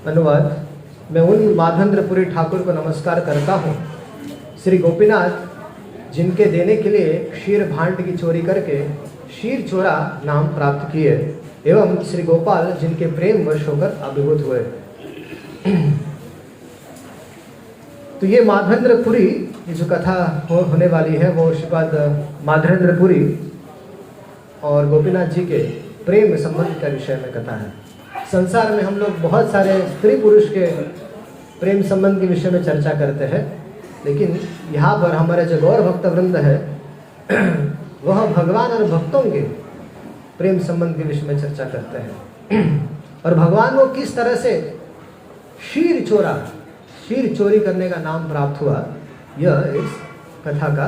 अनुवाद। मैं उन माधवेंद्रपुरी ठाकुर को नमस्कार करता हूँ, श्री गोपीनाथ जिनके देने के लिए क्षीर भांड की चोरी करके क्षीर चोरा नाम प्राप्त किए, एवं श्री गोपाल जिनके प्रेम वश होकर अभिभूत हुए। तो ये माधवेंद्रपुरी ये जो कथा होने वाली है वो श्रीपाद माधवेंद्रपुरी और गोपीनाथ जी के प्रेम संबंध के विषय में कथा है। संसार में हम लोग बहुत सारे स्त्री पुरुष के प्रेम संबंध के विषय में चर्चा करते हैं, लेकिन यहाँ पर हमारे जो गौर भक्त वृंद है वह भगवान और भक्तों के प्रेम संबंध के विषय में चर्चा करते हैं और भगवान को किस तरह से क्षीर चोरी करने का नाम प्राप्त हुआ, यह इस कथा का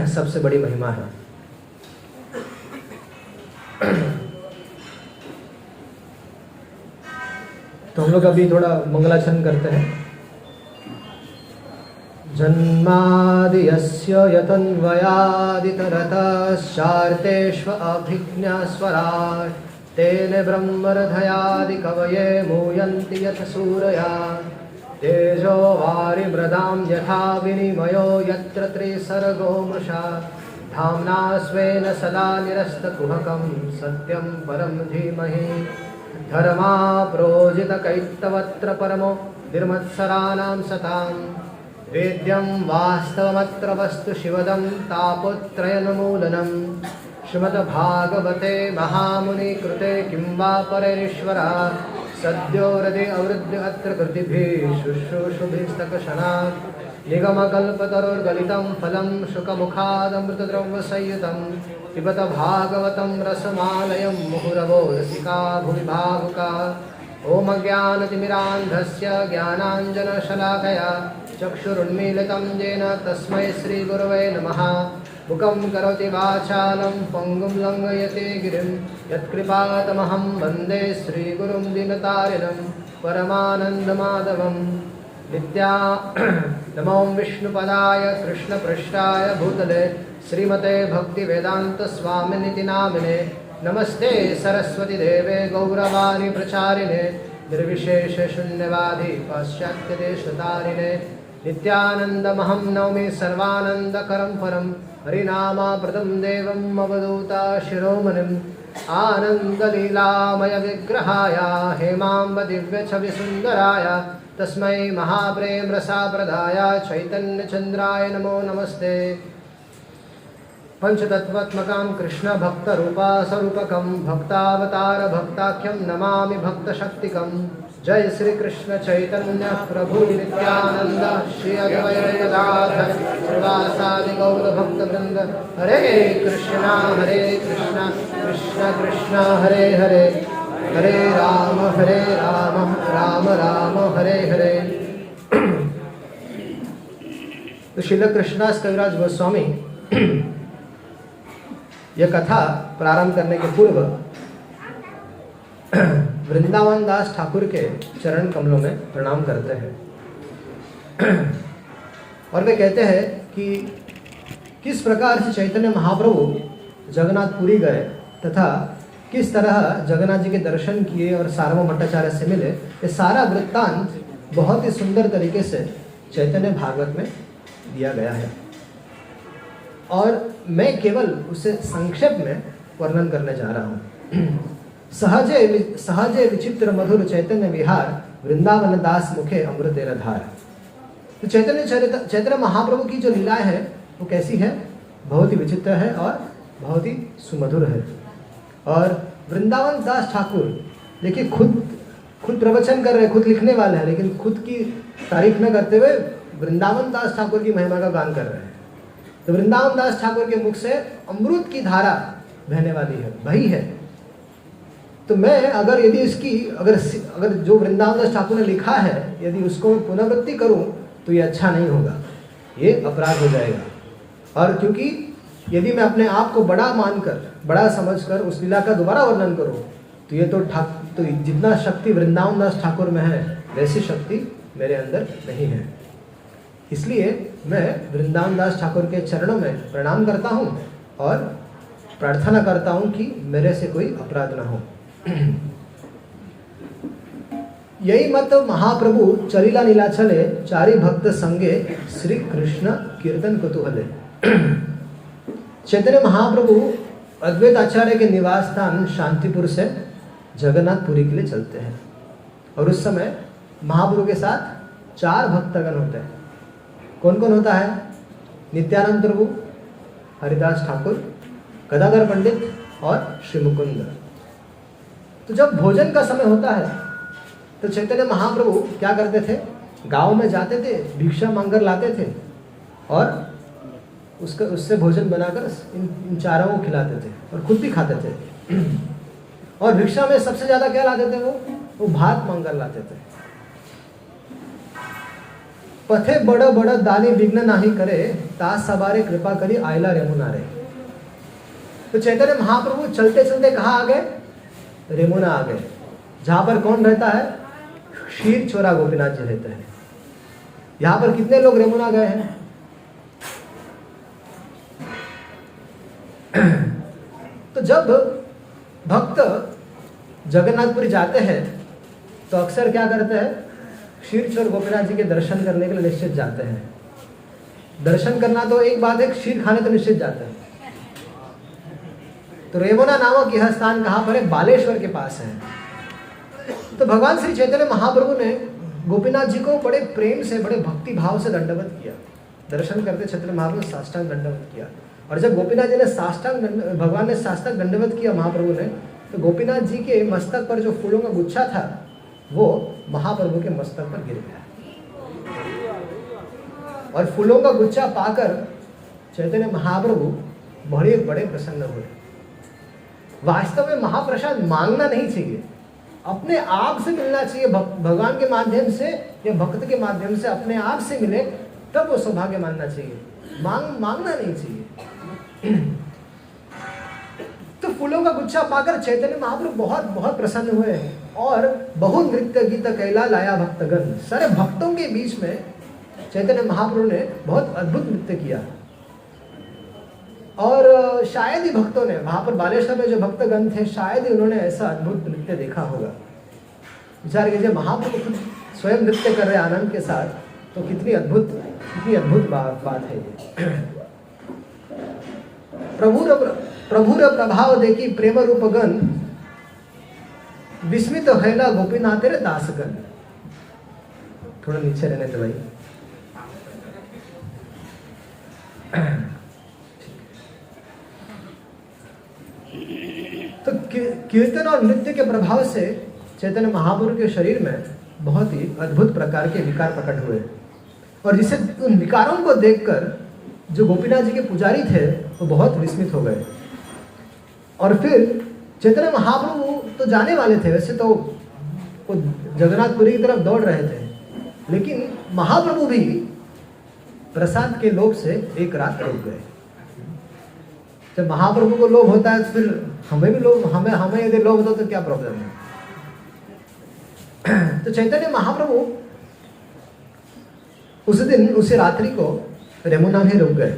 सबसे बड़ी महिमा है। तो हम लोग अभी थोड़ा मंगलाचरण करते हैं। जन्मादियस्य यतन्वयादितरतश्चार्तेष्वभिज्ञस्वराट् तेन ब्रह्मरधयादि कवये मूयन्ति यथ सूरया तेजो वारिमृदां यथा विनिमयो यत्र त्रिसर्गो मृषा धाम्ना स्वेन सदा निरस्तकुहकं सत्यं परं धीमहि धर्मा प्रोजितकैतवत्र परमो निर्मत्सराणां सतां वेद्यं वास्तवमत्र वस्तु शिवदं तापत्रयन्मूलनं श्रीमद्भागवते महामुनिकृते किं वा परैरीश्वरा सद्यो हृदि अवृद्ध अत्र कृतिभिः शुश्रूषुभिस्तकशनात् निगमकल्पतरुर्गलितं फलं शुकमुखादमृतद्रव्यसंयुतं पिबत भागवतं रसमालयं मुहुरवो रसिका भुवि भावुका। ॐ अज्ञानतिमिरान्धस्य ज्ञानाञ्जनशलाकया चक्षुरुन्मीलितं येन तस्मै श्रीगुरवे नमः। मुखं करोति वाचालं पङ्गुं लङ्घयति गिरिं यत्कृपातमहं वन्दे श्रीगुरुं दीनतारिणं परमानन्दमाधवं। नमो विष्णुपदाय कृष्णपृष्ठाय भूतले श्रीमते भक्तिवेदान्तस्वामिनिति नामिने नमस्ते सरस्वती देवे गौरवाणी प्रचारिणे निर्विशेषशून्यवादी पाश्चात्यदेशतारिणे नित्यानन्दमहं नौमि सर्वानन्दकरं परं हरिनामाप्रदं देवम् अवधूता शिरोमणिम् आनन्दलीलामय विग्रहाय हेमाम्ब दिव्यछविसुन्दराय तस्मै महाप्रेम रसाप्रदाय चैतन्यचन्द्राय नमो नमस्ते। पंचतत्वात्मकं कृष्ण भक्त रूपा स्वरूपकं भक्तावतार भक्ताख्यं नमामि भक्तशक्तिकं। जय श्री कृष्ण चैतन्य प्रभु नित्यानंद श्री अद्वैत गदाधर श्रीवासादि गौर भक्तवृंद। हरे कृष्ण कृष्ण कृष्ण हरे हरे हरे राम राम राम हरे हरे। तो श्रील कृष्णदास कविराज गोस्वामी यह कथा प्रारंभ करने के पूर्व वृंदावन दास ठाकुर के चरण कमलों में प्रणाम करते हैं और वे कहते हैं कि किस प्रकार से चैतन्य महाप्रभु जगन्नाथपुरी गए तथा किस तरह जगन्नाथ जी के दर्शन किए और सार्वभौम भट्टाचार्य से मिले, ये सारा वृत्तांत बहुत ही सुंदर तरीके से चैतन्य भागवत में दिया गया है और मैं केवल उसे संक्षेप में वर्णन करने जा रहा हूँ। सहजे विचित्र मधुर चैतन्य विहार वृंदावन दास मुखे अमृतेर धार। तो चैतन्य महाप्रभु की जो लीलाएं है वो कैसी है, बहुत ही विचित्र है और बहुत ही सुमधुर है। और वृंदावन दास ठाकुर देखिए खुद प्रवचन कर रहे हैं, खुद लिखने वाले हैं, लेकिन खुद की तारीफ न करते हुए वृंदावन दास ठाकुर की महिमा का गान कर रहे हैं। तो वृंदावन दास ठाकुर के मुख से अमृत की धारा बहने वाली है, वही है। तो मैं अगर जो वृंदावन दास ठाकुर ने लिखा है यदि उसको पुनरावृत्ति करूं तो ये अच्छा नहीं होगा, ये अपराध हो जाएगा। और क्योंकि यदि मैं अपने आप को बड़ा मानकर बड़ा समझकर उस लीला का दोबारा वर्णन करूं तो ये तो जितना शक्ति वृंदावन दास ठाकुर में है वैसी शक्ति मेरे अंदर नहीं है। इसलिए मैं वृंदावन दास ठाकुर के चरणों में प्रणाम करता हूँ और प्रार्थना करता हूँ कि मेरे से कोई अपराध ना हो। यही मत महाप्रभु चलिला नीला चले चारी भक्त संगे श्री कृष्ण कीर्तन कुतूहले। चैतन्य महाप्रभु अद्वैत आचार्य के निवास स्थान शांतिपुर से जगन्नाथपुरी के लिए चलते हैं और उस समय महाप्रभु के साथ 4 भक्तगण होते हैं। कौन कौन होता है? नित्यानंद प्रभु, हरिदास ठाकुर, गदाधर पंडित और श्री मुकुंद। तो जब भोजन का समय होता है तो चैतन्य महाप्रभु क्या करते थे? गांव में जाते थे, भिक्षा मांगकर लाते थे और उससे भोजन बनाकर इन चारों को खिलाते थे और खुद भी खाते थे। और भिक्षा में सबसे ज्यादा क्या लाते थे? वो भात मांगकर लाते थे। पथे बड़ बड़ दानी विघ्न नाही करे, तास सवारे कृपा करी आयला रेमुना रे। तो चैतन्य महाप्रभु चलते चलते कहाँ आ गए? रेमुना आ गए, जहां पर कौन रहता है? क्षीर चोरा गोपीनाथ जी रहते हैं। यहां पर कितने लोग रेमुना गए हैं? तो जब भक्त जगन्नाथपुरी जाते हैं तो अक्सर क्या करते हैं? क्षीर चोर गोपीनाथ जी के दर्शन करने के लिए निश्चित जाते हैं। दर्शन करना तो एक बात है, क्षीर खाने तो निश्चित जाते हैं। तो रेमुना नामक यह स्थान कहाँ पर है? बालेश्वर के पास है। तो भगवान श्री चैतन्य महाप्रभु ने गोपीनाथ जी को बड़े प्रेम से, बड़े भक्ति भाव से दंडवत किया। दर्शन करते चैतन्य महाप्रभु साष्टांग दंडवत किया। और जब गोपीनाथ जी ने भगवान ने साष्टांग दंडवत किया महाप्रभु ने, तो गोपीनाथ जी के मस्तक पर जो फूलों का गुच्छा था वो महाप्रभु के मस्तक पर गिर गया और फूलों का गुच्छा पाकर चैतन्य महाप्रभु बड़े प्रसन्न हुए। वास्तव में महाप्रसाद मांगना नहीं चाहिए, अपने आप से मिलना चाहिए। भगवान के माध्यम से या भक्त के माध्यम से अपने आप से मिले तब वो सौभाग्य मानना चाहिए, मांगना नहीं चाहिए। तो फूलों का गुच्छा पाकर चैतन्य महाप्रभु बहुत प्रसन्न हुए और बहु नृत्य गीत कैला लाया भक्तगण। सारे भक्तों के बीच में चैतन्य महाप्रभु ने बहुत अद्भुत नृत्य किया और शायद ही भक्तों ने, वहां पर बालेश्वर में जो भक्तगण थे, शायद ही उन्होंने ऐसा अद्भुत नृत्य देखा होगा। विचार कीजिए, महाप्रभु खुद स्वयं नृत्य कर रहे आनंद के साथ, तो कितनी अद्भुत बात है ये। प्रभुर प्रभाव देखी प्रेम रूप गण, विस्मित हैला गोपीनाथ रे दासगण। थोड़ा नीचे रहने तो भाई। तो कीर्तन और नृत्य के प्रभाव से चैतन्य महाप्रभु के शरीर में बहुत ही अद्भुत प्रकार के विकार प्रकट हुए और जिसे उन विकारों को देखकर जो गोपीनाथ जी के पुजारी थे वो बहुत विस्मित हो गए। और फिर चैतन्य महाप्रभु तो जाने वाले थे, वैसे तो वो जगन्नाथपुरी की तरफ दौड़ रहे थे, लेकिन महाप्रभु भी प्रसाद के लोभ से एक रात रुक गए। जब महाप्रभु को लोभ होता है तो फिर हमें भी लोभ, हमें यदि लोभ होता तो क्या प्रॉब्लम है। तो चैतन्य महाप्रभु उसी रात्रि को रेमुना में रुक गए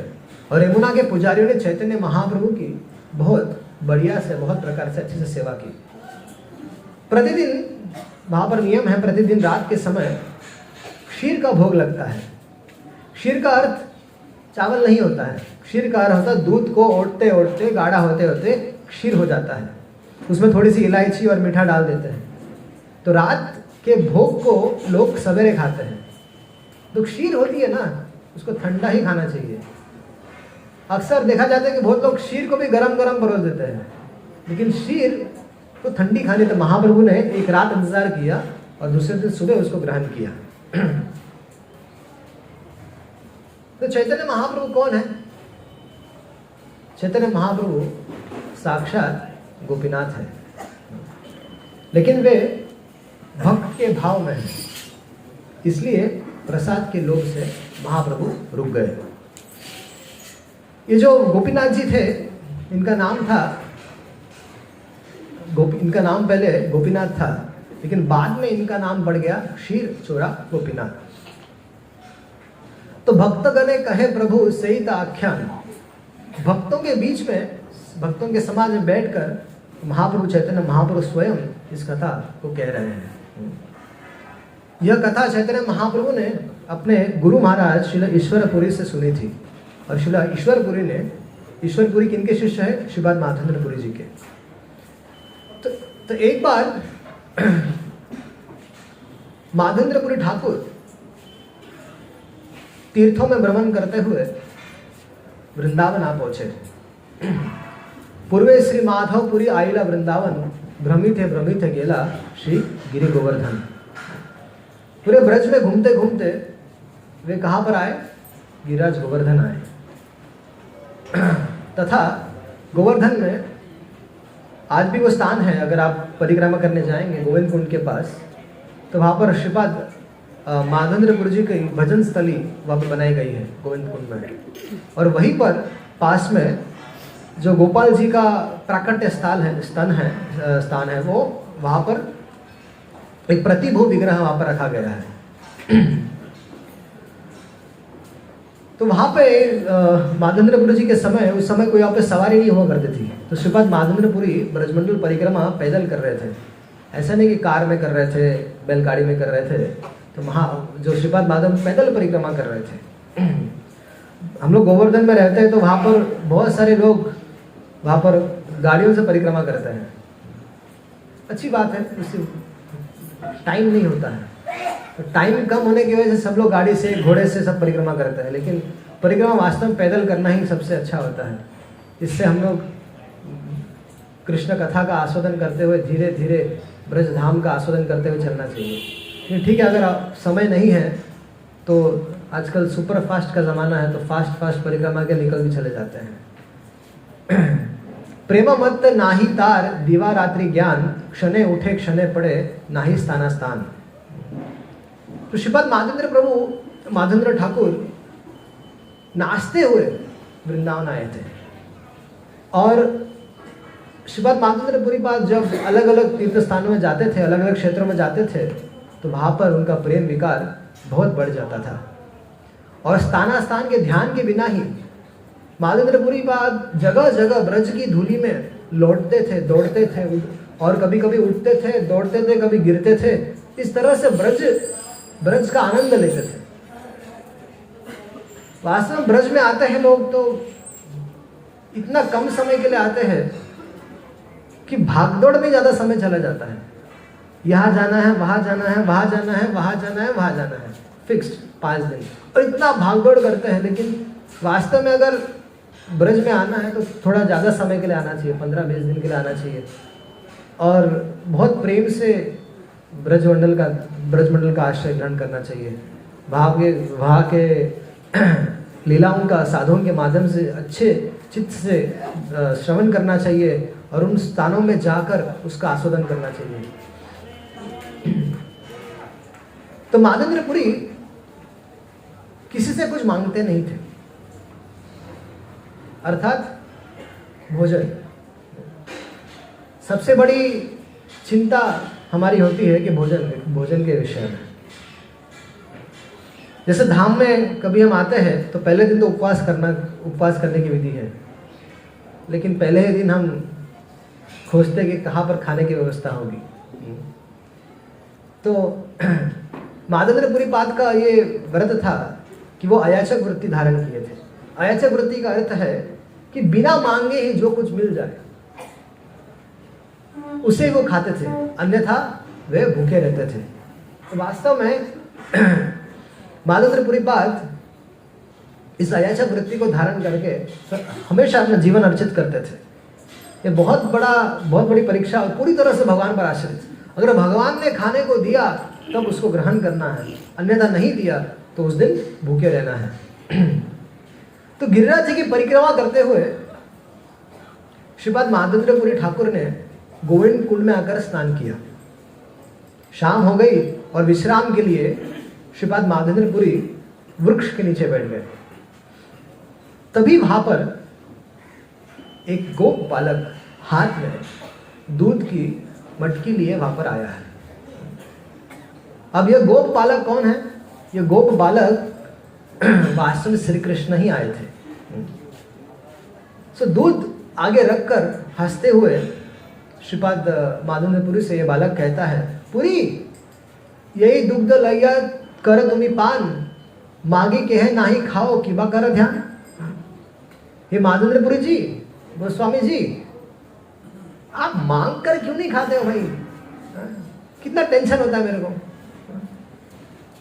और रेमुना के पुजारियों ने चैतन्य महाप्रभु की बहुत बढ़िया से, बहुत प्रकार से अच्छे से सेवा की। प्रतिदिन वहां पर नियम है, प्रतिदिन रात के समय क्षीर का भोग लगता है। क्षीर का अर्थ चावल नहीं होता है, क्षीर का अर्थ होता है दूध को ओटते ओटते गाढ़ा होते होते क्षीर हो जाता है। उसमें थोड़ी सी इलायची और मीठा डाल देते हैं। तो रात के भोग को लोग सवेरे खाते हैं। तो क्षीर होती है ना, उसको ठंडा ही खाना चाहिए। अक्सर देखा जाता है कि बहुत लोग क्षीर को भी गरम गरम परोस देते हैं, लेकिन क्षीर को ठंडी खानी। तो महाप्रभु ने एक रात इंतजार किया और दूसरे दिन सुबह उसको ग्रहण किया। तो चैतन्य महाप्रभु कौन है? चैतन्य महाप्रभु साक्षात गोपीनाथ है, लेकिन वे भक्त के भाव में है, इसलिए प्रसाद के लोभ से महाप्रभु रुक गए। ये जो गोपीनाथ जी थे, इनका नाम पहले गोपीनाथ था, लेकिन बाद में इनका नाम बढ़ गया क्षीर चोरा गोपीनाथ। तो भक्तगणे कहे प्रभु सहित आख्यान। भक्तों के बीच में, भक्तों के समाज में बैठकर महाप्रभु चैतन्य महाप्रभु स्वयं इस कथा को कह रहे हैं। यह कथा चैतन्य महाप्रभु ने अपने गुरु महाराज श्रील ईश्वरपुरी से सुनी थी। और श्रील ईश्वरपुरी किनके शिष्य है? श्रीपाद माधवेंद्रपुरी जी के। तो एक बार माधवेंद्रपुरी ठाकुर तीर्थों में भ्रमण करते हुए वृंदावन आ पहुंचे। पूर्वे श्री माधवपुरी आइला वृंदावन, भ्रमित गेला श्री गिरि गोवर्धन। पूरे ब्रज में घूमते घूमते वे कहाँ पर आए? गिरिराज गोवर्धन आए। तथा गोवर्धन में आज भी वो स्थान है, अगर आप परिक्रमा करने जाएंगे गोविंद कुंड के पास, तो वहाँ पर श्रीपाद माधवेंद्रपुरी जी की भजन स्थली वहाँ पर बनाई गई है गोविंद कुंड में। और वहीं पर पास में जो गोपाल जी का प्राकट्य स्थान है वो वहाँ पर एक प्रतिभू विग्रह वहाँ पर रखा गया है। तो वहाँ पे माधवेंद्रपुरी जी के समय, उस समय कोई यहाँ पे सवारी नहीं हुआ करती थी। तो श्रीपाद माधवेंद्रपुरी ब्रजमंडल परिक्रमा पैदल कर रहे थे। ऐसा नहीं कि कार में कर रहे थे, बैलगाड़ी में कर रहे थे। तो वहाँ जो श्रीपाद माधव पैदल परिक्रमा कर रहे थे। हम लोग गोवर्धन में रहते हैं तो वहाँ पर बहुत सारे लोग वहाँ पर गाड़ियों से परिक्रमा करते हैं। अच्छी बात है, उससे टाइम नहीं होता है। तो टाइम कम होने की वजह से सब लोग गाड़ी से, घोड़े से सब परिक्रमा करते हैं, लेकिन परिक्रमा वास्तव में पैदल करना ही सबसे अच्छा होता है। इससे हम लोग कृष्ण कथा का आस्वादन करते हुए धीरे धीरे ब्रज धाम का आस्वादन करते हुए चलना चाहिए। ठीक है, अगर समय नहीं है तो आजकल सुपर फास्ट का ज़माना है, तो फास्ट परिक्रमा के निकल भी चले जाते हैं। प्रेम मत नाही तार, दिवा रात्रि ज्ञान, क्षणे उठे क्षणे पड़े, नाही स्थाना स्थान। तो श्रीपाद माधवेंद्र ठाकुर नाचते हुए वृंदावन आए थे। और श्रीपाद माधवेंद्रपुरी पाद जब अलग अलग तीर्थ स्थानों में जाते थे, अलग अलग क्षेत्रों में जाते थे, तो वहाँ पर उनका प्रेम विकार बहुत बढ़ जाता था। और स्थान के ध्यान के बिना ही माधवेंद्रपुरी पाद जगह जगह ब्रज की धूली में लौटते थे, दौड़ते थे, और कभी कभी उठते थे, दौड़ते थे, कभी गिरते थे। इस तरह से ब्रज का आनंद लेते थे। वास्तव में ब्रज में आते हैं लोग तो इतना कम समय के लिए आते हैं कि भागदौड़ में ज़्यादा समय चला जाता है। यहाँ जाना है, वहाँ जाना है, वहाँ जाना है, वहाँ जाना है, वहाँ जाना है, फिक्स्ड 5 दिन, और इतना भागदौड़ करते हैं। लेकिन वास्तव में अगर ब्रज में आना है तो थोड़ा ज़्यादा समय के लिए आना चाहिए, 15-20 दिन के लिए आना चाहिए, और बहुत प्रेम से ब्रजमंडल का आश्रय ग्रहण करना चाहिए। वहाँ के लीलाओं का साधुओं के माध्यम से अच्छे चित्त से श्रवण करना चाहिए, और उन स्थानों में जाकर उसका आस्वादन करना चाहिए। तो माधवेंद्रपुरी किसी से कुछ मांगते नहीं थे, अर्थात भोजन। सबसे बड़ी चिंता हमारी होती है कि भोजन के विषय में। जैसे धाम में कभी हम आते हैं तो पहले दिन तो उपवास करने की विधि है, लेकिन पहले ही दिन हम खोजते कि कहाँ पर खाने की व्यवस्था होगी। तो माधवेंद्रपुरी पाद का ये व्रत था कि वो अयाचक वृत्ति धारण किए थे। अयाचक वृत्ति का अर्थ है कि बिना मांगे ही जो कुछ मिल जाए उसे वो खाते थे, अन्यथा वे भूखे रहते थे। तो वास्तव में माधवेंद्रपुरी पाद इस अयाचक वृत्ति को धारण करके हमेशा अपना जीवन अर्चित करते थे। ये बहुत बड़ी परीक्षा, और पूरी तरह से भगवान पर आश्रित। अगर भगवान ने खाने को दिया तब उसको ग्रहण करना है, अन्यथा नहीं दिया तो उस दिन भूखे रहना है। तो गिरिराज जी की परिक्रमा करते हुए श्रीपाद माधवेंद्रपुरी ठाकुर ने गोविंद कुंड में आकर स्नान किया। शाम हो गई और विश्राम के लिए श्रीपाद माधवेंद्रपुरी वृक्ष के नीचे बैठ गए। तभी वहां पर एक गोप बालक हाथ में दूध की मटकी लिए वहां पर आया है। अब यह गोप बालक कौन है? यह गोप बालक वास्तव में श्री कृष्ण ही आए थे। सो दूध आगे रखकर हंसते हुए श्रीपाद माधवेंद्रपुरी से यह बालक कहता है, पुरी यही दुग्ध लैया कर तुम्ही पान, मागे के है नाही खाओ किबा कर ध्यान। हे माधवेंद्रपुरी जी, गोस्वामी जी, आप मांग कर क्यों नहीं खाते हो भाई? कितना टेंशन होता है मेरे को।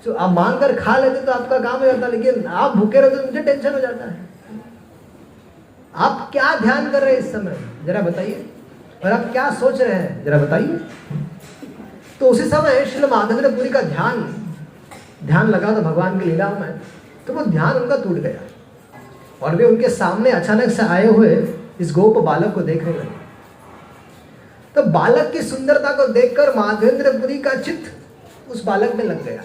तो आप मांग कर खा लेते तो आपका काम हो जाता, लेकिन आप भूखे रहते तो मुझे टेंशन हो जाता है। आप क्या ध्यान कर रहे हैं इस समय, जरा बताइए, और आप क्या सोच रहे हैं, जरा बताइए। तो उसी समय श्रील माधवेंद्रपुरी का ध्यान लगा तो भगवान की लीलाओं में, तो वो ध्यान उनका टूट गया और वे उनके सामने अचानक से आए हुए इस गोप बालक को देखने लगे। तो बालक की सुंदरता को देखकर माधवेंद्रपुरी का चित्त उस बालक में लग गया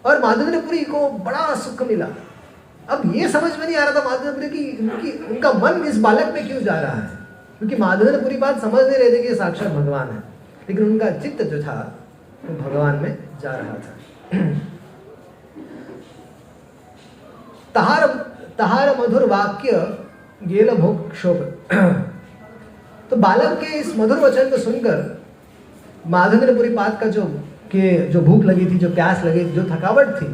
और माधवेंद्रपुरी को बड़ा सुख मिला। अब ये समझ में नहीं आ रहा था माधवेंद्रपुरी की उनका मन इस बालक में क्यों जा रहा है, क्योंकि माधवेंद्रपुरी बात समझ नहीं रहे थे कि साक्षात भगवान है, लेकिन उनका चित्त जो था वो भगवान में जा रहा था। तहार मधुर वाक्य गेल भोग क्षोभ। तो बालक के इस मधुर वचन को सुनकर माधवेंद्रपुरी पाद का जो भूख लगी थी, जो प्यास लगी, जो थकावट थी,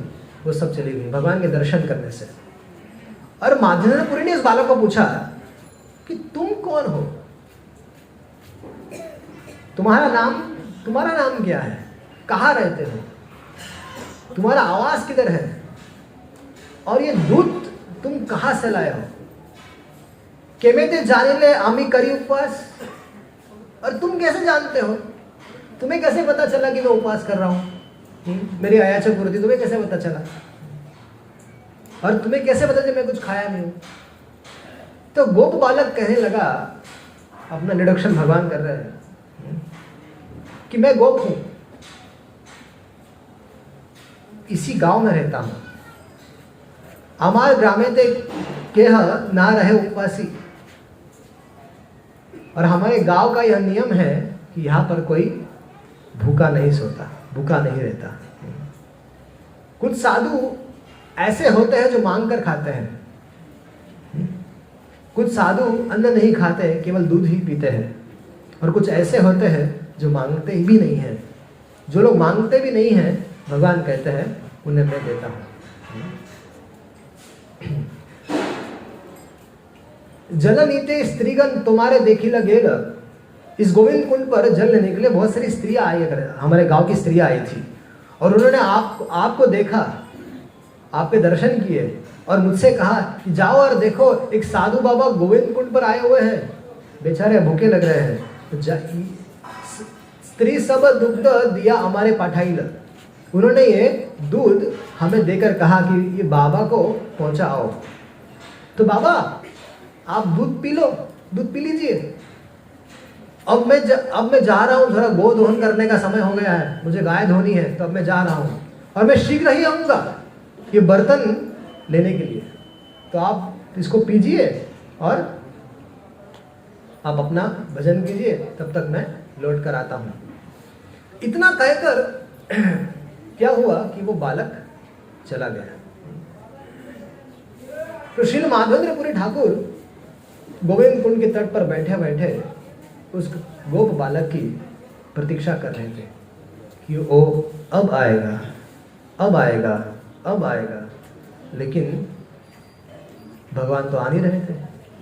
वो सब चली गई भगवान के दर्शन करने से। और माधवेंद्रपुरी ने इस बालक को पूछा कि तुम कौन हो, तुम्हारा नाम क्या है, कहाँ रहते हो, तुम्हारा आवास किधर है, और ये दूध तुम कहाँ से लाए हो, केमेते जाने ले आमी करी उपवास, और तुम कैसे जानते हो, तुम्हें कैसे पता चला कि मैं उपवास कर रहा हूँ, मेरी आयाचा पूर्ति तुम्हें कैसे पता चला, और तुम्हें कैसे पता चला मैं कुछ खाया नहीं हूँ। तो गोप बालक कहने लगा, अपना निरीक्षण भगवान कर रहे हैं कि मैं गोप हूँ, इसी गांव में रहता हूँ, हमारे ग्रामे ते केह ना रहे उपवासी, और हमारे गांव का यह नियम है कि यहाँ पर कोई भूखा नहीं सोता, भूखा नहीं रहता। कुछ साधु ऐसे होते हैं जो मांग कर खाते हैं, कुछ साधु अन्न नहीं खाते, केवल दूध ही पीते हैं, और कुछ ऐसे होते हैं जो मांगते ही भी नहीं हैं। जो लोग मांगते भी नहीं हैं, भगवान कहते हैं उन्हें मैं देता हूँ। जल नीते स्त्रीगण तुम्हारे देखी लगेगा। इस गोविंद कुंड पर जल लेने के लिए बहुत सारी स्त्रियां आई, हमारे गांव की स्त्रियां आई थी, और उन्होंने आपको देखा, आपके दर्शन किए, और मुझसे कहा कि जाओ और देखो एक साधु बाबा गोविंद कुंड पर आए हुए हैं, बेचारे भूखे लग रहे हैं। तो स्त्री सब दुग्ध दिया हमारे पाठाइल, उन्होंने ये दूध हमें देकर कहा कि ये बाबा को पहुंचाओ। तो बाबा आप दूध पी लो, दूध पी लीजिए। अब मैं जा रहा हूँ, थोड़ा गो दोहन करने का समय हो गया है, मुझे गाय धोनी है, तो अब मैं जा रहा हूँ और मैं शीघ्र ही आऊँगा ये बर्तन लेने के लिए। तो आप इसको पीजिए और आप अपना भजन कीजिए, तब तक मैं लौट कर आता हूँ। इतना कहकर क्या हुआ कि वो बालक चला गया। तो श्री माधवेंद्रपुरी ठाकुर गोविंद कुंड के तट पर बैठे बैठे उस गोप बालक की प्रतीक्षा कर रहे थे कि वो अब आएगा, अब आएगा, अब आएगा। लेकिन भगवान तो आ नहीं रहे थे,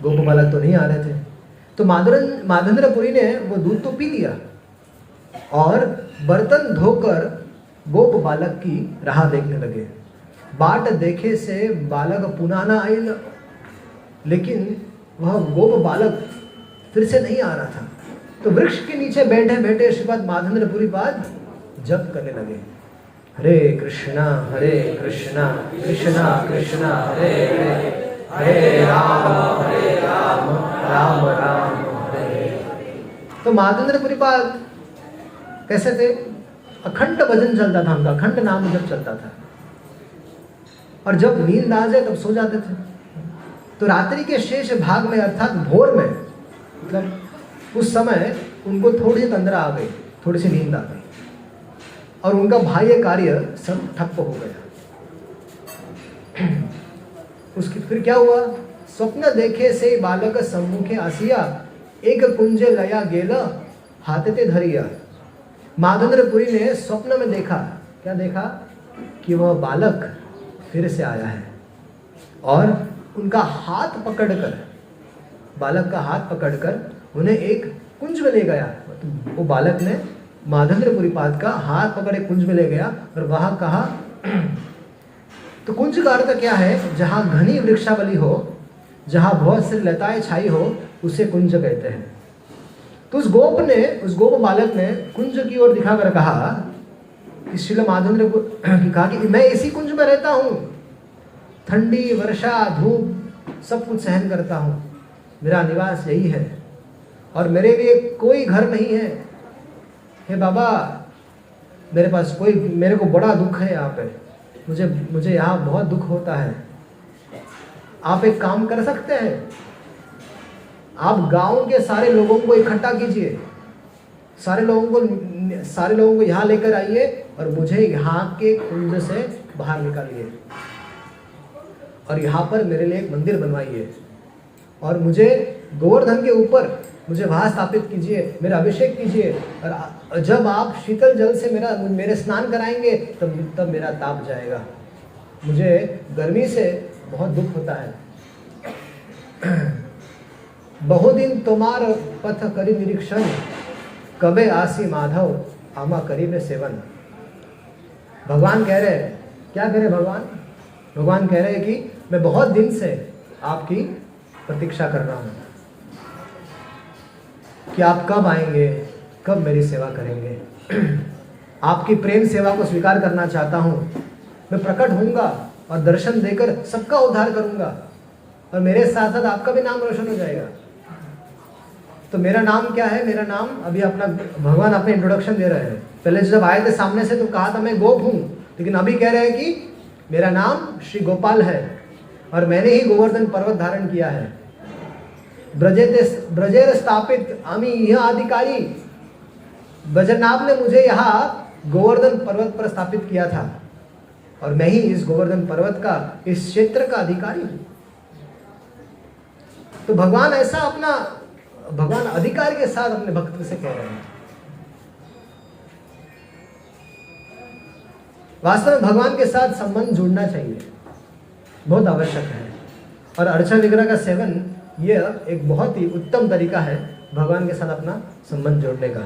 गोप बालक तो नहीं आ रहे थे। तो माधवेंद्रपुरी ने वो दूध तो पी लिया और बर्तन धोकर गोप बालक की राह देखने लगे। बाट देखे से बालक पुनाना आयल, लेकिन वह गोप बालक फिर से नहीं आ रहा था। तो वृक्ष के नीचे बैठे बैठे श्रीपाद माधवेंद्रपुरी पाद जप करने लगे, हरे कृष्णा कृष्णा कृष्णा हरे हरे, हरे राम राम राम हरे। तो माधवेंद्रपुरी पाद कैसे थे? अखंड भजन चलता था उनका, अखंड नाम जब चलता था, और जब नींद आ जाए तब सो जाते थे। तो रात्रि के शेष भाग में अर्थात भोर में, मतलब उस समय उनको थोड़ी सी तंद्रा आ गई, थोड़ी सी नींद आ गई, और उनका बाह्य कार्य सब ठप्प हो गया। उसकी फिर क्या हुआ? स्वप्न देखे से बालक सम्मुखे आसिया, एक कुंजे लया गेला हाथे ते धरिया। माधवेंद्रपुरी ने स्वप्न में देखा, क्या देखा? कि वह बालक फिर से आया है और उनका हाथ पकड़कर, बालक का हाथ पकड़कर उन्हें एक कुंज में ले गया। वो बालक ने माधवेंद्रपुरी पाद का हाथ पकड़े कुंज में ले गया और वहां कहा, तो कुंज का अर्थ क्या है? जहां घनी वृक्षावली हो, जहां बहुत सी लताएं छाई हो, उसे कुंज कहते हैं। तो उस गोप बालक ने कुंज की ओर दिखाकर कहा कि श्रील माधवेंद्र को कहा कि मैं इसी कुंज में रहता हूँ, ठंडी वर्षा धूप सब कुछ सहन करता हूँ, मेरा निवास यही है और मेरे लिए कोई घर नहीं है। हे बाबा, मेरे पास कोई, मेरे को बड़ा दुख है यहाँ पे, मुझे यहाँ बहुत दुख होता है। आप एक काम कर सकते हैं, आप गांव के सारे लोगों को इकट्ठा कीजिए, सारे लोगों को यहाँ लेकर आइए और मुझे यहाँ के कुंज से बाहर निकालिए और यहाँ पर मेरे लिए एक मंदिर बनवाइए और मुझे गोवर्धन के ऊपर मुझे वहाँ स्थापित कीजिए, मेरा अभिषेक कीजिए और जब आप शीतल जल से मेरे स्नान कराएंगे तब मेरा ताप जाएगा। मुझे गर्मी से बहुत दुख होता है। बहुदिन तोमार पथ करी निरीक्षण, कबे आसी माधव आमा करीबे सेवन। भगवान कह रहे हैं, क्या कह रहे भगवान कह रहे हैं कि मैं बहुत दिन से आपकी प्रतीक्षा कर रहा हूँ कि आप कब आएंगे, कब मेरी सेवा करेंगे। आपकी प्रेम सेवा को स्वीकार करना चाहता हूँ। मैं प्रकट होऊंगा और दर्शन देकर सबका उद्धार करूंगा और मेरे साथ साथ आपका भी नाम रोशन हो जाएगा। तो मेरा नाम क्या है? मेरा नाम, अभी अपना भगवान अपने इंट्रोडक्शन दे रहे हैं। पहले जब आए थे सामने से तो कहा था मैं गोप हूँ, लेकिन अभी कह रहे हैं कि मेरा नाम श्री गोपाल है और मैंने ही गोवर्धन पर्वत धारण किया है। ब्रजेर स्थापित आमी यह अधिकारी, ब्रजनाभ ने मुझे यहाँ गोवर्धन पर्वत पर स्थापित किया था और मैं ही इस गोवर्धन पर्वत का, इस क्षेत्र का अधिकारी हूँ। तो भगवान अधिकार के साथ अपने भक्त से कह रहे हैं। वास्तव में भगवान के साथ संबंध जोड़ना चाहिए, बहुत आवश्यक है। और अर्चा विग्रह का सेवन यह एक बहुत ही उत्तम तरीका है भगवान के साथ अपना संबंध जोड़ने का।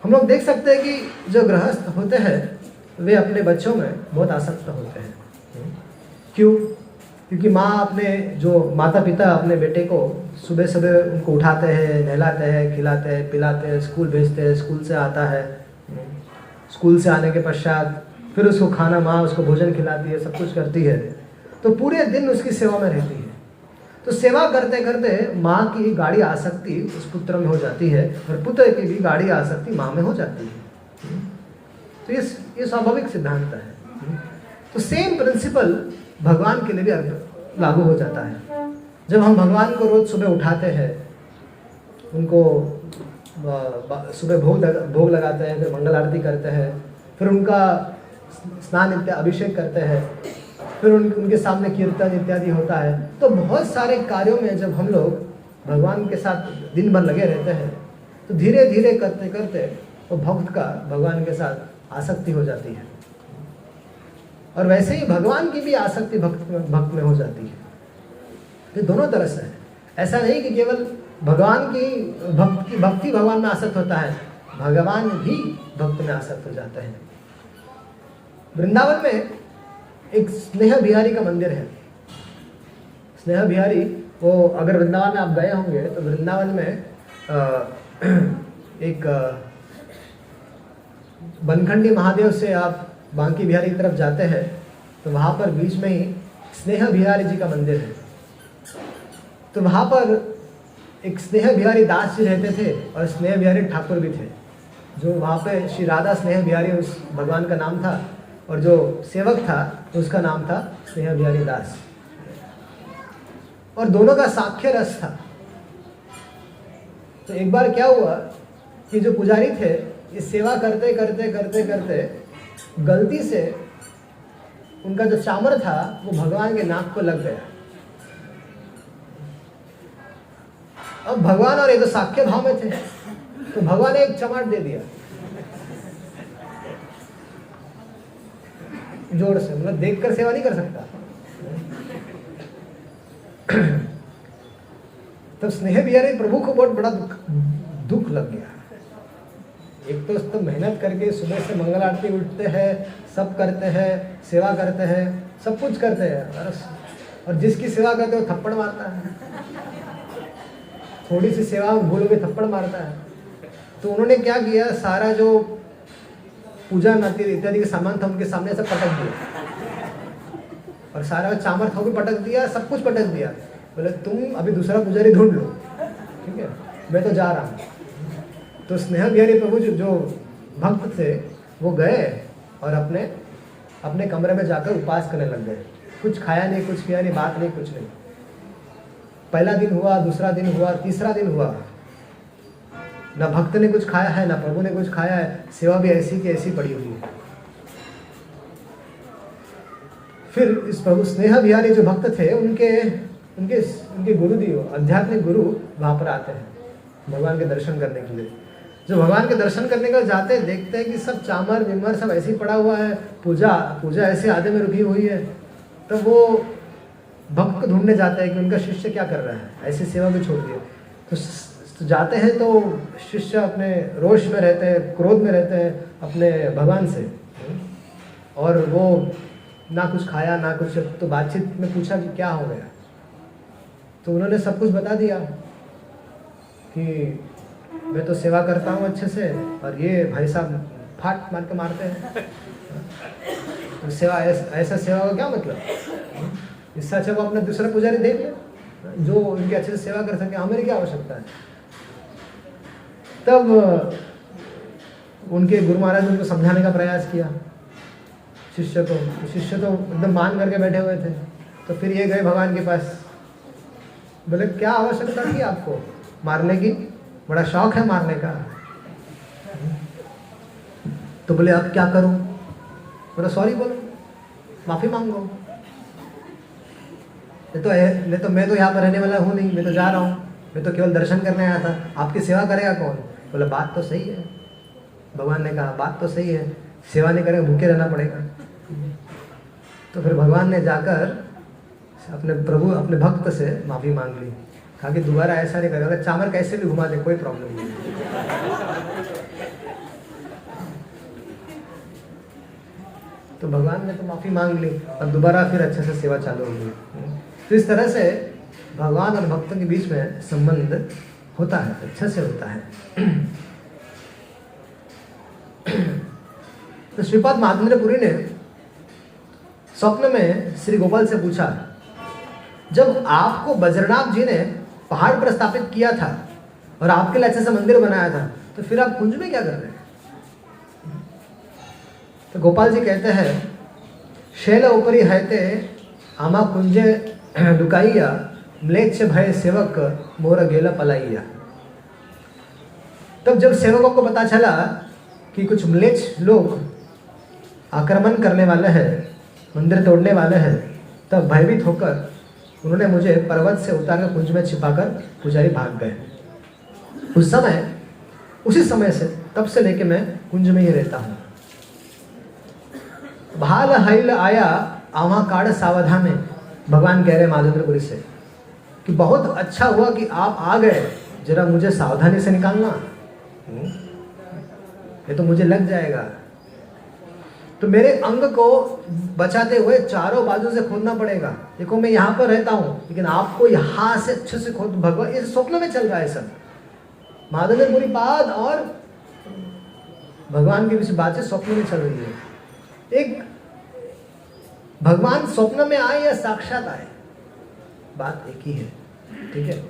हम लोग देख सकते हैं कि जो गृहस्थ होते हैं वे अपने बच्चों में बहुत आसक्त होते हैं। क्यों? क्योंकि माता पिता अपने बेटे को सुबह सुबह उनको उठाते हैं, नहलाते हैं, खिलाते हैं, पिलाते हैं, स्कूल भेजते हैं, स्कूल से आता है, स्कूल से आने के पश्चात फिर उसको खाना, माँ उसको भोजन खिलाती है, सब कुछ करती है, तो पूरे दिन उसकी सेवा में रहती है। तो सेवा करते करते माँ की गाढ़ी आसक्ति उस पुत्र में हो जाती है और पुत्र की भी गाढ़ी आसक्ति माँ में हो जाती है। तो ये स्वाभाविक सिद्धांत है। तो सेम प्रिंसिपल भगवान के लिए भी लागू हो जाता है। जब हम भगवान को रोज सुबह उठाते हैं, उनको सुबह भोग लगाते हैं, फिर मंगल आरती करते हैं, फिर उनका स्नान इत्यादि अभिषेक करते हैं, फिर उनके सामने कीर्तन इत्यादि होता है, तो बहुत सारे कार्यों में जब हम लोग भगवान के साथ दिन भर लगे रहते हैं तो धीरे धीरे करते करते वो भक्त का भगवान के साथ आसक्ति हो जाती है। और वैसे ही भगवान की भी आसक्ति भक्त में हो जाती है। ये दोनों तरह से है। ऐसा नहीं कि केवल भगवान की भक्ति भगवान में आसक्त होता है, भगवान भी भक्त में आसक्त हो जाते हैं। वृंदावन में एक स्नेह बिहारी का मंदिर है। स्नेह बिहारी, वो अगर वृंदावन में आप गए होंगे तो वृंदावन में एक बनखंडी महादेव से आप बांकी बिहारी की तरफ जाते हैं तो वहाँ पर बीच में ही स्नेह बिहारी जी का मंदिर है। तो वहाँ पर एक स्नेह बिहारी दास जी रहते थे और स्नेह बिहारी ठाकुर भी थे, जो वहाँ पे श्री राधा स्नेह बिहारी उस भगवान का नाम था और जो सेवक था उसका नाम था स्नेह बिहारी दास। और दोनों का साख्य रस था। तो एक बार क्या हुआ कि जो पुजारी थे ये सेवा करते करते करते करते गलती से उनका जो चामर था वो भगवान के नाक को लग गया। अब भगवान और ये तो साख्य भाव में थे, तो भगवान ने एक चमाट दे दिया जोर से, मतलब देखकर सेवा नहीं कर सकता। तब स्नेह बिहारी प्रभु को बहुत बड़ा दुख लग गया। एक तो मेहनत करके सुबह से मंगल आरती उठते हैं, सब करते हैं, सेवा करते हैं, सब कुछ करते हैं, और जिसकी सेवा करते हो थप्पड़ मारता है, थोड़ी सी सेवा भूल के थप्पड़ मारता है। तो उन्होंने क्या किया, सारा जो पूजा नाती इत्यादि के सामान था उनके सामने से पटक दिया, और सारा चामर था भी पटक दिया, सब कुछ पटक दिया। बोले तुम अभी दूसरा पुजारी ढूंढ लो, ठीक है, मैं तो जा रहा हूँ। तो स्नेह बिहारी प्रभु जो भक्त थे वो गए और अपने कमरे में जाकर उपास करने लग गए। कुछ खाया नहीं, कुछ किया नहीं, बात नहीं, कुछ नहीं। पहला दिन हुआ, दूसरा दिन हुआ, तीसरा दिन हुआ, ना भक्त ने कुछ खाया है, ना प्रभु ने कुछ खाया है, सेवा भी ऐसी की ऐसी पड़ी हुई है। फिर इस प्रभु स्नेह बिहारी जो भक्त थे उनके गुरुदेव, आध्यात्मिक गुरु वहां पर आते हैं भगवान के दर्शन करने के लिए। जो भगवान के दर्शन करने के लिए जाते हैं, देखते हैं कि सब चामर विमर सब ऐसे ही पड़ा हुआ है, पूजा ऐसे आधे में रुकी हुई है। तो वो भक्त को ढूंढने जाते हैं कि उनका शिष्य क्या कर रहा है, ऐसी सेवा भी छोड़ दिए। तो जाते हैं तो शिष्य अपने रोष में रहते हैं, क्रोध में रहते हैं अपने भगवान से, और वो ना कुछ खाया ना कुछ। तो बातचीत में पूछा कि क्या हो गया, तो उन्होंने सब कुछ बता दिया कि मैं तो सेवा करता हूँ अच्छे से, और ये भाई साहब फाट मार के मारते हैं। तो सेवा ऐसा सेवा का क्या मतलब, इससे अच्छा वो अपना दूसरा पुजारी देख ले जो उनके अच्छे से सेवा कर सके, हमें क्या आवश्यकता है। तब उनके गुरु महाराज ने उनको समझाने का प्रयास किया शिष्य को। शिष्य तो एकदम मान करके बैठे हुए थे। तो फिर ये गए भगवान के पास, बोले क्या आवश्यकता थी आपको मारने की, बड़ा शौक है मारने का। तो बोले अब क्या करूं, बोला सॉरी बोलो, माफी मांगो। नहीं तो मैं तो यहाँ पर रहने वाला हूँ नहीं, मैं तो जा रहा हूँ, मैं तो केवल दर्शन करने आया था, आपकी सेवा करेगा कौन। बोला बात तो सही है। भगवान ने कहा बात तो सही है, सेवा नहीं करेगा भूखे रहना पड़ेगा। तो फिर भगवान ने जाकर अपने भक्त से माफी मांग ली, कहा कि दोबारा ऐसा नहीं करेगा, चामर कैसे भी घुमा दे कोई प्रॉब्लम नहीं। तो भगवान ने तो माफी मांग ली और दोबारा फिर अच्छे से सेवा चालू हो गई। तो इस तरह से भगवान और भक्तों के बीच में संबंध होता है, अच्छे से होता है। तो श्रीपाद महात्मेंद्रपुरी ने स्वप्न में श्री गोपाल से पूछा, जब आपको बद्रीनाथ जी ने पहाड़ पर स्थापित किया था और आपके लिए अच्छे से मंदिर बनाया था, तो फिर आप कुंज में क्या कर रहे हैं। तो गोपाल जी कहते हैं, शैल ऊपरी हैते आमा कुंजे डुकाइया, म्लेच्छ भय सेवक मोर गेला पलाइया। तब जब सेवकों को पता चला कि कुछ म्लेच्छ लोग आक्रमण करने वाले हैं, मंदिर तोड़ने वाले हैं, तब भयभीत होकर उन्होंने मुझे पर्वत से उतारकर कुंज में छिपाकर पुजारी भाग गए। उसी समय से तब से लेके मैं कुंज में ही रहता हूँ। भाल हैल आया आवा काड़ सावधान में, भगवान कह रहे महादेंद्रपुरी से कि बहुत अच्छा हुआ कि आप आ गए, जरा मुझे सावधानी से निकालना, ये तो मुझे लग जाएगा। तो मेरे अंग को बचाते हुए चारों बाजू से खोदना पड़ेगा। देखो मैं यहाँ पर रहता हूँ, लेकिन आपको यहाँ से अच्छे से खोद। भगवान इस स्वप्न में चल रहा है सब, महादेंद्रपुरी बात और भगवान की विषय बातें स्वप्न में चल रही है। एक भगवान स्वप्न में आए या साक्षात आए, बात एक ही है, ठीक है।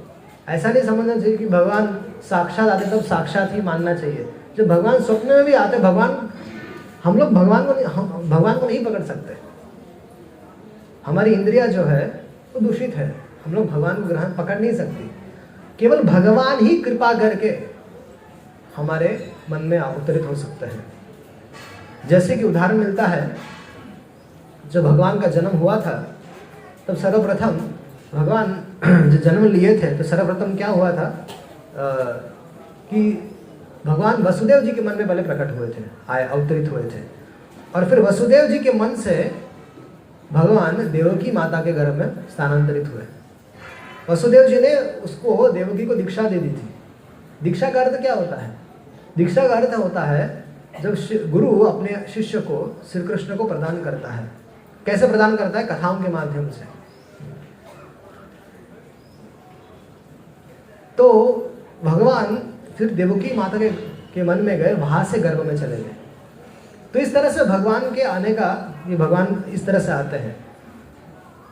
ऐसा नहीं समझना चाहिए कि भगवान साक्षात आते तब साक्षात ही मानना चाहिए। जब भगवान स्वप्न में भी आते, हम लोग भगवान को नहीं पकड़ सकते। हमारी इंद्रिया जो है वो दूषित है, हम लोग भगवान को ग्रहण पकड़ नहीं सकती। केवल भगवान ही कृपा करके हमारे मन में अवतरित हो सकते हैं। जैसे कि उदाहरण मिलता है, जब भगवान का जन्म हुआ था तब सर्वप्रथम भगवान जो जन्म लिए थे तो सर्वप्रथम क्या हुआ था कि भगवान वसुदेव जी के मन में पहले प्रकट हुए थे, आए अवतरित हुए थे, और फिर वसुदेव जी के मन से भगवान देवकी माता के गर्भ में स्थानांतरित हुए। वसुदेव जी ने उसको, देवकी को दीक्षा दे दी थी। दीक्षा का अर्थ क्या होता है? दीक्षा का अर्थ होता है जब गुरु अपने शिष्य को श्री कृष्ण को प्रदान करता है। कैसे प्रदान करता है? कथाओं के माध्यम से। तो भगवान फिर देवकी माता के मन में गए, वहां से गर्भ में चले गए। तो इस तरह से भगवान के आने का, ये भगवान इस तरह से आते हैं।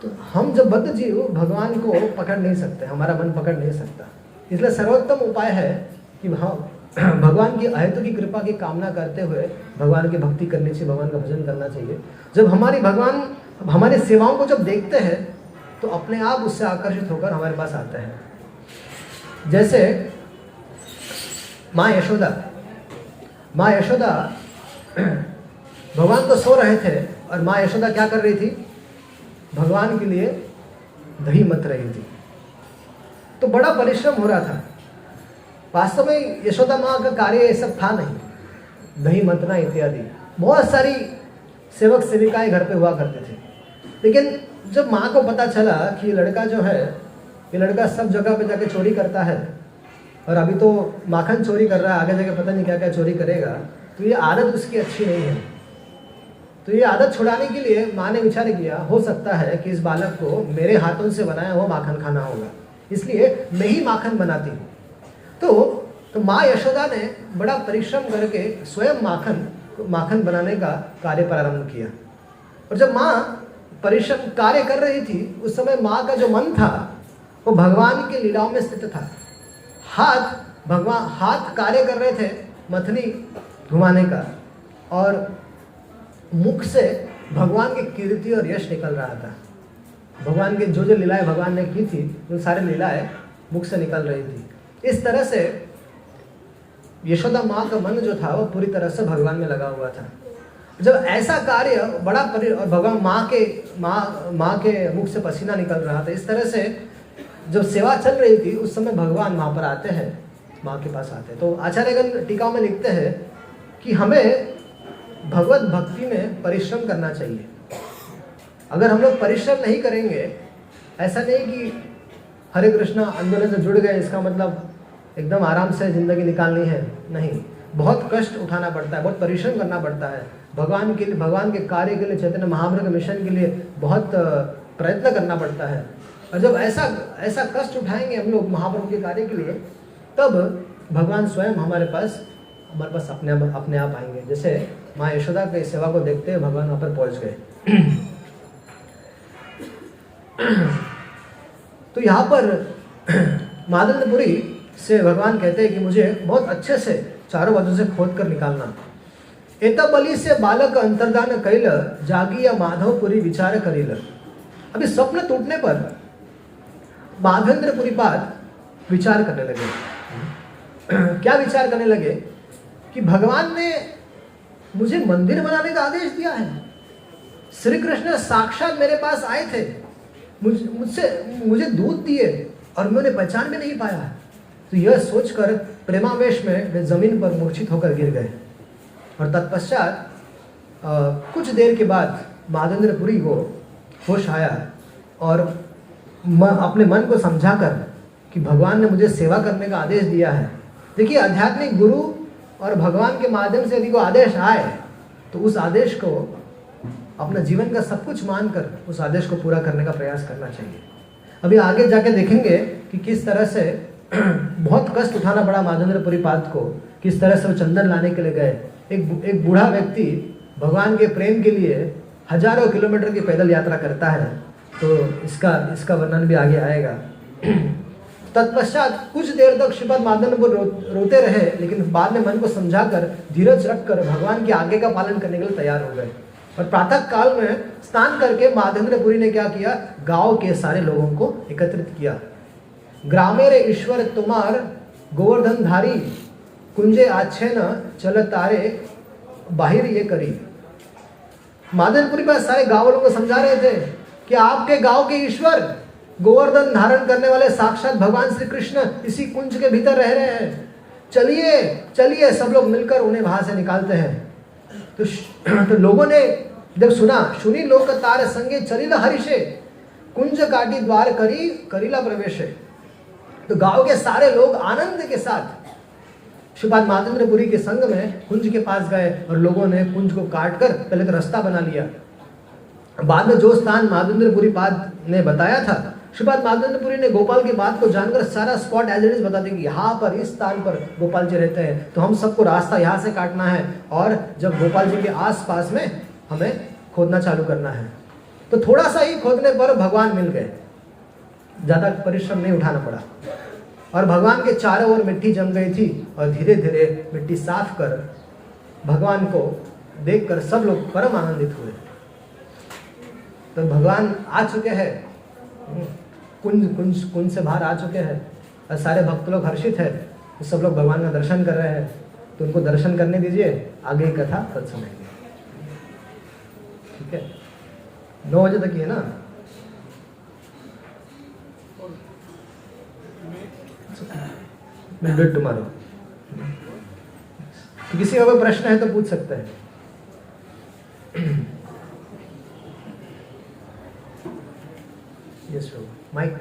तो हम जब बद्ध जीव भगवान को पकड़ नहीं सकते, हमारा मन पकड़ नहीं सकता, इसलिए सर्वोत्तम उपाय है कि हम भगवान की अहेतु की कृपा की कामना करते हुए भगवान की भक्ति करनी चाहिए, भगवान का भजन करना चाहिए। जब भगवान हमारी सेवाओं को जब देखते हैं तो अपने आप उससे आकर्षित होकर हमारे पास आते हैं। जैसे माँ यशोदा भगवान तो सो रहे थे और माँ यशोदा क्या कर रही थी? भगवान के लिए दही मथ रही थी। तो बड़ा परिश्रम हो रहा था। वास्तव में यशोदा माँ का कार्य ये सब था नहीं, दही मथना इत्यादि। बहुत सारी सेवक सेविकाएं घर पे हुआ करते थे। लेकिन जब माँ को पता चला कि ये लड़का जो है, ये लड़का सब जगह पे जाके चोरी करता है और अभी तो माखन चोरी कर रहा है, आगे जाके पता नहीं क्या क्या चोरी करेगा, तो ये आदत उसकी अच्छी नहीं है। तो ये आदत छुड़ाने के लिए माँ ने विचार किया, हो सकता है कि इस बालक को मेरे हाथों से बनाया हुआ माखन खाना होगा, इसलिए मैं ही माखन बनाती हूँ। तो माँ यशोदा ने बड़ा परिश्रम करके स्वयं माखन बनाने का कार्य प्रारंभ किया। और जब माँ परिश्रम कार्य कर रही थी, उस समय माँ का जो मन था वो भगवान की लीलाओं में स्थित था। हाथ कार्य कर रहे थे मथनी घुमाने का, और मुख से भगवान की कीर्ति और यश निकल रहा था। भगवान के जो लीलाएं भगवान ने की थी, वो सारी लीलाएं मुख से निकल रही थी। इस तरह से यशोदा माँ का मन जो था वो पूरी तरह से भगवान में लगा हुआ था। जब ऐसा कार्य और भगवान माँ के मुख से पसीना निकल रहा था, इस तरह से जब सेवा चल रही थी उस समय भगवान वहाँ पर आते हैं, माँ के पास आते हैं। तो आचार्यगण टीका में लिखते हैं कि हमें भगवत भक्ति में परिश्रम करना चाहिए। अगर हम लोग परिश्रम नहीं करेंगे, ऐसा नहीं कि हरे कृष्णा आंदोलन से जुड़ गए इसका मतलब एकदम आराम से ज़िंदगी निकालनी है, नहीं। बहुत कष्ट उठाना पड़ता है, बहुत परिश्रम करना पड़ता है। भगवान के कार्य के लिए, चैतन्य महाप्रभु के मिशन के लिए बहुत प्रयत्न करना पड़ता है। और जब ऐसा कष्ट उठाएंगे हम लोग महाप्रभु के कार्य के लिए, तब भगवान स्वयं हमारे पास अपने आप आएंगे। जैसे माँ यशोदा की सेवा को देखते हुए भगवान वहाँ पर पहुँच गए। तो यहाँ पर मादनपुरी से भगवान कहते हैं कि मुझे बहुत अच्छे से चारों बाजू से खोद कर निकालना। एतबली से बालक अंतर्दान कैल, जागी या माधवपुरी विचार करिल। अभी स्वप्न टूटने पर माधवेंद्रपुरी पाद विचार करने लगे। क्या विचार करने लगे? कि भगवान ने मुझे मंदिर बनाने का आदेश दिया है। श्री कृष्ण साक्षात मेरे पास आए थे, मुझे दूध दिए और मैं उन्हें पहचान भी नहीं पाया। तो यह सोचकर प्रेमावेश में वे जमीन पर मूर्छित होकर गिर गए। और तत्पश्चात कुछ देर के बाद माधवेंद्रपुरी को होश आया और अपने मन को समझाकर कि भगवान ने मुझे सेवा करने का आदेश दिया है। देखिए, आध्यात्मिक गुरु और भगवान के माध्यम से यदि कोई आदेश आए तो उस आदेश को अपना जीवन का सब कुछ मानकर उस आदेश को पूरा करने का प्रयास करना चाहिए। अभी आगे जाके देखेंगे कि किस तरह से बहुत कष्ट उठाना पड़ा माधवेंद्रपुरी पाद को, किस तरह से वो चंदन लाने के लिए गए। एक बूढ़ा व्यक्ति भगवान के प्रेम के लिए हजारों किलोमीटर की पैदल यात्रा करता है, तो इसका वर्णन भी आगे आएगा। तत्पश्चात कुछ देर तक श्रीपाद माधवेंद्रपुरी रोते रहे, लेकिन बाद में मन को समझाकर धीरज रखकर भगवान के आज्ञा का पालन करने के लिए तैयार हो गए। और प्रातः काल में स्नान करके माधवेंद्रपुरी ने क्या किया? गांव के सारे लोगों को एकत्रित किया। ग्रामेर ईश्वर तुम्हार गोवर्धनधारी, कुंजे आछे न चल तारे बाहिर ये करी। माधवेंद्रपुरी पर सारे गांव वालों को समझा रहे थे कि आपके गांव के ईश्वर गोवर्धन धारण करने वाले साक्षात भगवान श्री कृष्ण इसी कुंज के भीतर रह रहे हैं। चलिए चलिए, सब लोग मिलकर उन्हें वहां से निकालते हैं। तो लोगों ने जब सुनी लोक तार संगे चलिला हरिषे, कुंज काटी द्वार करी करीला प्रवेश। तो गांव के सारे लोग आनंद के साथ श्रीपाद माधवेंद्रपुरी के संग में कुंज के पास गए और लोगों ने कुंज को काट कर पहले तो रास्ता बना लिया। बाद में जो स्थान माधवेंद्रपुरी पाद ने बताया था, श्रीपाद माधवेंद्रपुरी ने गोपाल की बात को जानकर सारा स्पॉट एज इट इज बता दें कि यहाँ पर इस स्थान पर गोपाल जी रहते हैं, तो हम सबको रास्ता यहाँ से काटना है और जब गोपाल जी के आसपास में हमें खोदना चालू करना है। तो थोड़ा सा ही खोदने पर भगवान मिल गए, ज्यादा परिश्रम नहीं उठाना पड़ा और भगवान के चारों ओर मिट्टी जम गई थी और धीरे धीरे मिट्टी साफ कर भगवान को देखकर सब लोग परम आनंदित हुए। तो भगवान आ चुके हैं, कुंज से बाहर आ चुके हैं और सारे भक्त लोग हर्षित है, तो सब लोग भगवान का दर्शन कर रहे हैं। तो उनको दर्शन करने दीजिए, आगे की कथा कल सुनेंगे। ठीक है, 9 बजे तक ही है ना? Will do it tomorrow. तो किसी का कोई प्रश्न है तो पूछ सकते हैं। Yes, mic.